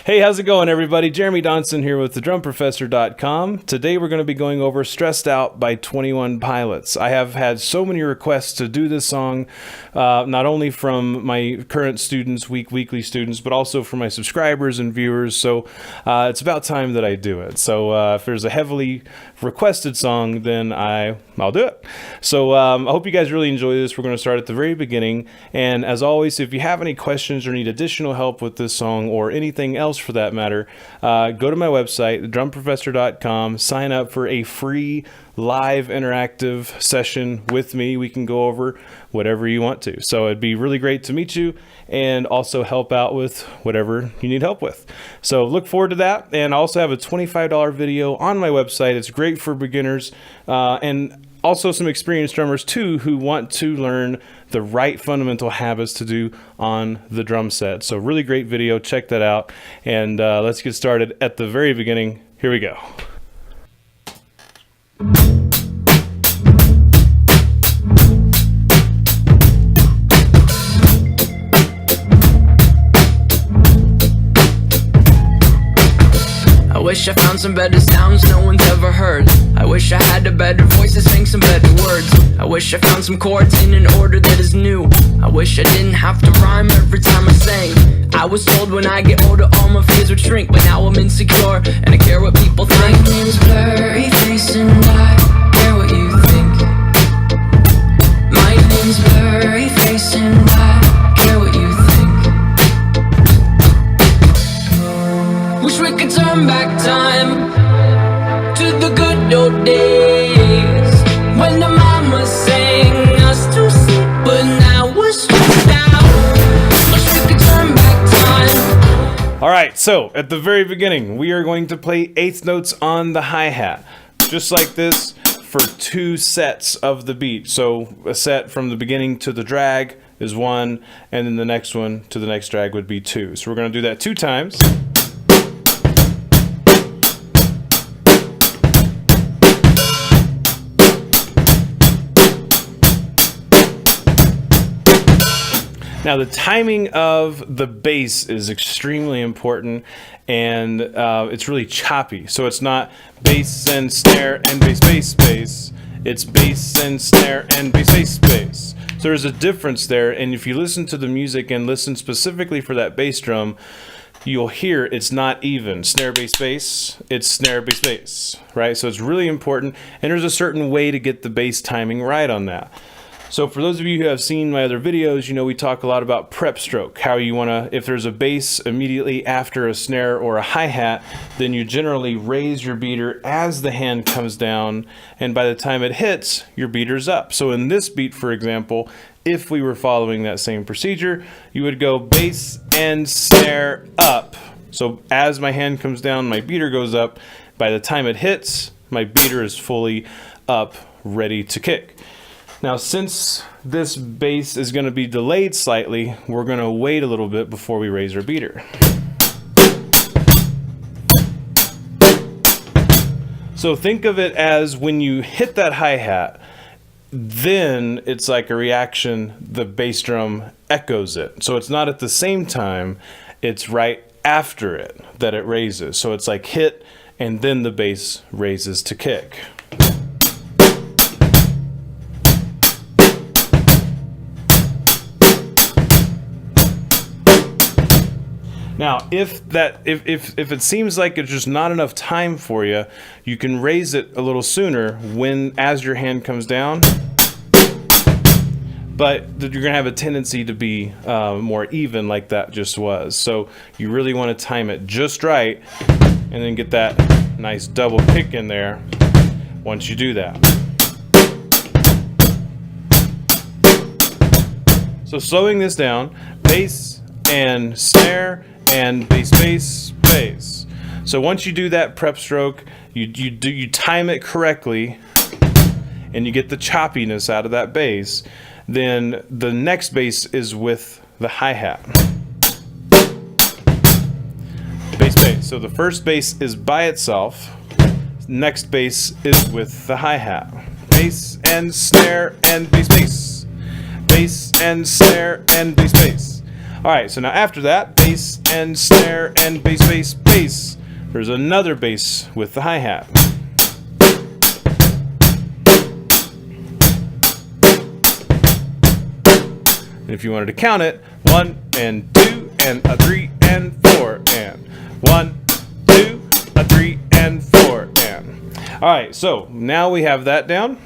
Hey, how's it going, everybody? Jeremy Donson here with thedrumprofessor.com. Today we're going to be going over Stressed Out by 21 Pilots. I have had so many requests to do this song, not only from my current students, weekly students, but also from my subscribers and viewers, so it's about time that I do it. So if there's a heavily requested song, then I'll do it. So I hope you guys really enjoy this. We're going to start at the very beginning, and as always, if you have any questions or need additional help with this song or anything else for that matter, go to my website, thedrumprofessor.com, sign up for a free live interactive session with me. We can go over whatever you want to. So it'd be really great to meet you and also help out with whatever you need help with. So look forward to that. And I also have a $25 video on my website. It's great for beginners and also some experienced drummers too who want to learn the right fundamental habits to do on the drum set. So really great video. Check that out. And let's get started at the very beginning. Here we go. I wish I found some better sounds no one's ever heard. I wish I had a better voice to sing some better words. I wish I found some chords in an order that is new. I wish I didn't have to rhyme every time I sang. I was told when I get older all my fears would shrink, but now I'm insecure and I care what people think. My name's Blurry Face and I care what you think. My name's Blurry Face and I care what you think. Wish we could turn back time to the good old days when the mama sang us to sleep, but now we're stressed out. Wish we could turn back time. All right, so at the very beginning, we are going to play eighth notes on the hi-hat, just like this for 2 sets of the beat. So a set from the beginning to the drag is 1, and then the next one to the next drag would be 2. So we're going to do that 2 times. Now the timing of the bass is extremely important, and it's really choppy. So it's not bass and snare and bass, bass, bass. It's bass and snare and bass, bass, bass. So there's a difference there, and if you listen to the music and listen specifically for that bass drum, you'll hear it's not even snare, bass, bass. It's snare, bass, bass, right? So it's really important, and there's a certain way to get the bass timing right on that. So for those of you who have seen my other videos, you know we talk a lot about prep stroke, how you want to, if there's a bass immediately after a snare or a hi-hat, then you generally raise your beater as the hand comes down, and by the time it hits, your beater's up. So in this beat, for example, if we were following that same procedure, you would go bass and snare up. So as my hand comes down, my beater goes up. By the time it hits, my beater is fully up, ready to kick. Now, since this bass is going to be delayed slightly, we're going to wait a little bit before we raise our beater. So think of it as when you hit that hi-hat, then it's like a reaction, the bass drum echoes it. So it's not at the same time, it's right after it that it raises. So it's like hit, and then the bass raises to kick. Now, if it seems like it's just not enough time for you, you can raise it a little sooner as your hand comes down. But you're going to have a tendency to be more even like that just was. So you really want to time it just right and then get that nice double kick in there once you do that. So slowing this down, bass and snare and bass, bass, bass. So once you do that prep stroke, you time it correctly, and you get the choppiness out of that bass. Then the next bass is with the hi-hat. Bass, bass. So the first bass is by itself. Next bass is with the hi-hat. Bass and snare and bass, bass. Bass and snare and bass, bass. All right, so now after that, bass and snare and bass, bass, bass. There's another bass with the hi-hat. And if you wanted to count it, 1 and 2 and a 3 and 4 and 1, 2, a 3 and 4 and. All right, so now we have that down.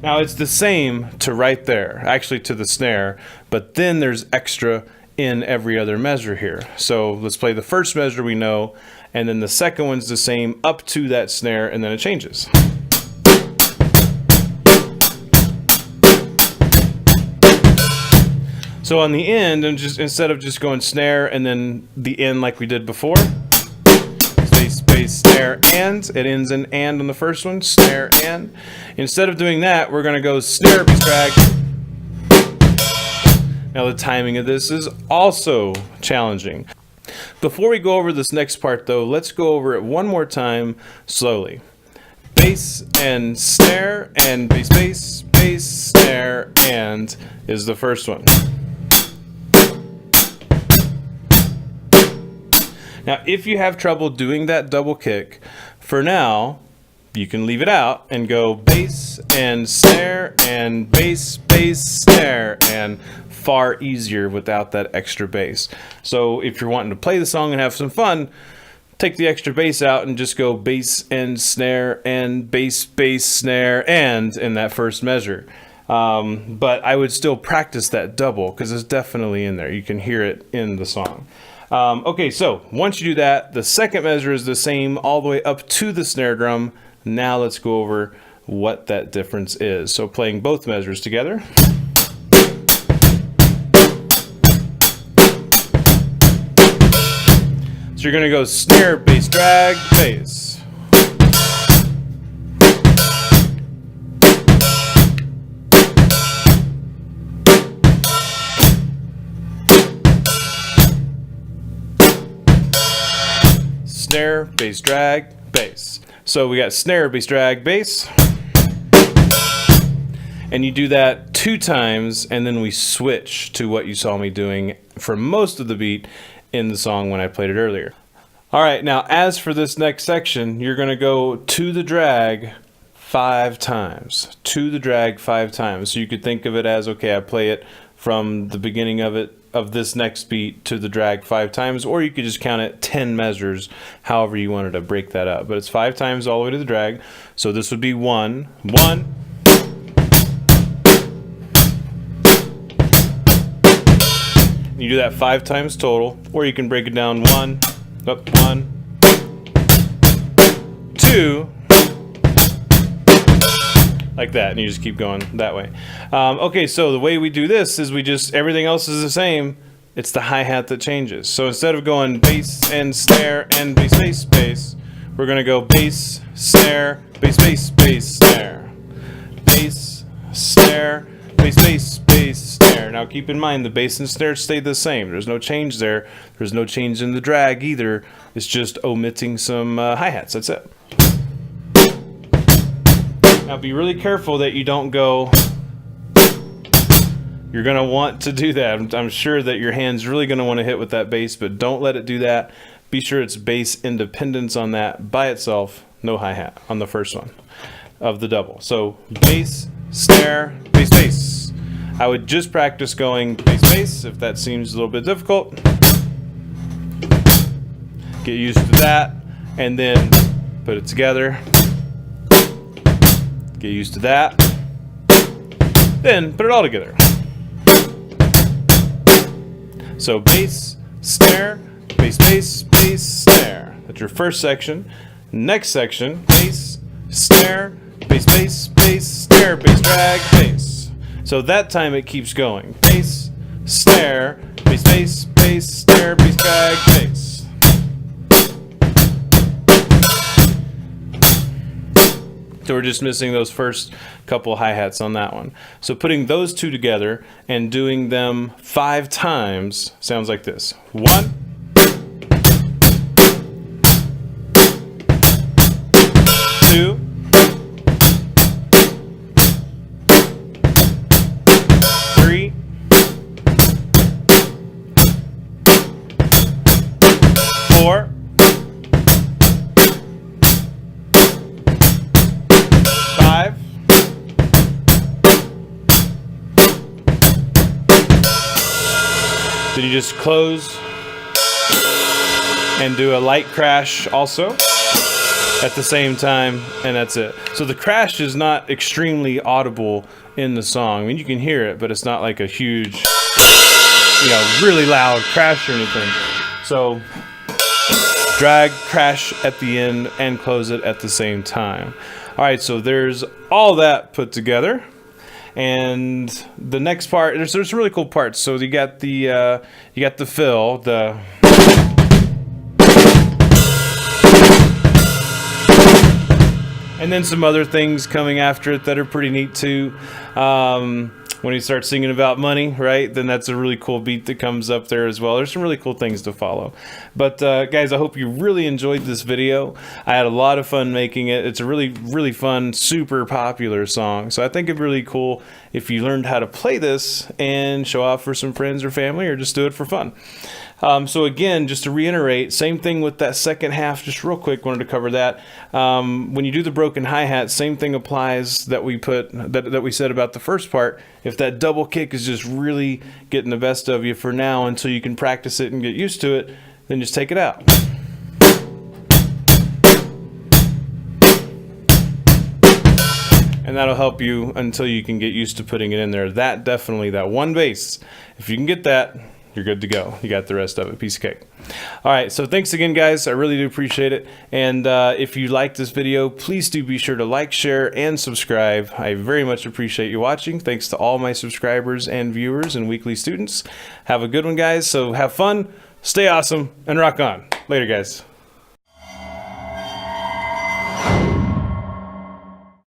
Now it's the same to right there, actually to the snare, but then there's extra in every other measure here. So let's play the first measure we know, and then the second one's the same up to that snare, and then it changes. So on the end, and just instead of just going snare and then the end like we did before, bass, bass, snare, and it ends in and on the first one, snare, and. Instead of doing that, we're going to go snare, bass, drag. Now the timing of this is also challenging. Before we go over this next part though, let's go over it one more time slowly. Bass and snare and bass, bass, bass, snare, and is the first one. Now, if you have trouble doing that double kick, for now, you can leave it out and go bass and snare and bass, bass, snare, and far easier without that extra bass. So if you're wanting to play the song and have some fun, take the extra bass out and just go bass and snare and bass, bass, snare, and in that first measure. But I would still practice that double because it's definitely in there. You can hear it in the song. Okay, so once you do that, the second measure is the same all the way up to the snare drum. Now let's go over what that difference is. So playing both measures together. So you're going to go snare, bass, drag, bass. Snare, bass, drag, bass. So we got snare, bass, drag, bass. And you do that 2 times, and then we switch to what you saw me doing for most of the beat in the song when I played it earlier. All right, now as for this next section, you're going to go to the drag 5 times. To the drag 5 times. So you could think of it as, okay, I play it from the beginning of it, of this next beat to the drag 5 times, or you could just count it 10 measures, however you wanted to break that up. But it's 5 times all the way to the drag. So this would be 1, 1. You do that 5 times total, or you can break it down 1, up 1, 2, like that, and you just keep going that way. Okay, so the way we do this is we just, everything else is the same, it's the hi-hat that changes. So instead of going bass and snare and bass, bass, bass, we're gonna go bass, snare, bass, bass, bass, snare, bass, snare, bass, bass, bass, snare. Now keep in mind the bass and snare stay the same. There's no change there. There's no change in the drag either. It's just omitting some hi-hats. That's it. Now be really careful that you don't go, you're going to want to do that. I'm sure that your hand's really going to want to hit with that bass, but don't let it do that. Be sure it's bass independence on that by itself, no hi-hat on the first one of the double. So bass, snare, bass, bass. I would just practice going bass, bass if that seems a little bit difficult. Get used to that and then put it together. Get used to that. Then put it all together. So bass, snare, bass, bass, bass, snare. That's your first section. Next section, bass, snare, bass, bass, bass, snare, bass, drag, bass. So that time it keeps going. Bass, snare, bass, bass, bass, snare, bass, drag, bass. So we're just missing those first couple hi-hats on that one. So putting those two together and doing them 5 times sounds like this. 1, 2, 4, 5, then you just close and do a light crash also at the same time, and that's it. So the crash is not extremely audible in the song. I mean, you can hear it, but it's not like a huge, you know, really loud crash or anything. So drag, crash at the end, and close it at the same time. All right, so there's all that put together. And the next part, there's really cool parts. So you got the fill, and then some other things coming after it that are pretty neat too. When you start singing about money, right, then that's a really cool beat that comes up there as well. There's some really cool things to follow. But guys, I hope you really enjoyed this video. I had a lot of fun making it. It's a really, really fun, super popular song. So I think it'd be really cool if you learned how to play this and show off for some friends or family, or just do it for fun. So again, just to reiterate, same thing with that second half, just real quick, wanted to cover that. When you do the broken hi-hat, same thing applies that we said about the first part. If that double kick is just really getting the best of you for now until you can practice it and get used to it, then just take it out. And that'll help you until you can get used to putting it in there. That definitely, that one bass, if you can get that, you're good to go. You got the rest of it. Piece of cake. All right, so thanks again, guys. I really do appreciate it. And if you like this video, please do be sure to like, share, and subscribe. I very much appreciate you watching. Thanks to all my subscribers and viewers and weekly students. Have a good one, guys. So have fun, stay awesome, and rock on. Later, guys.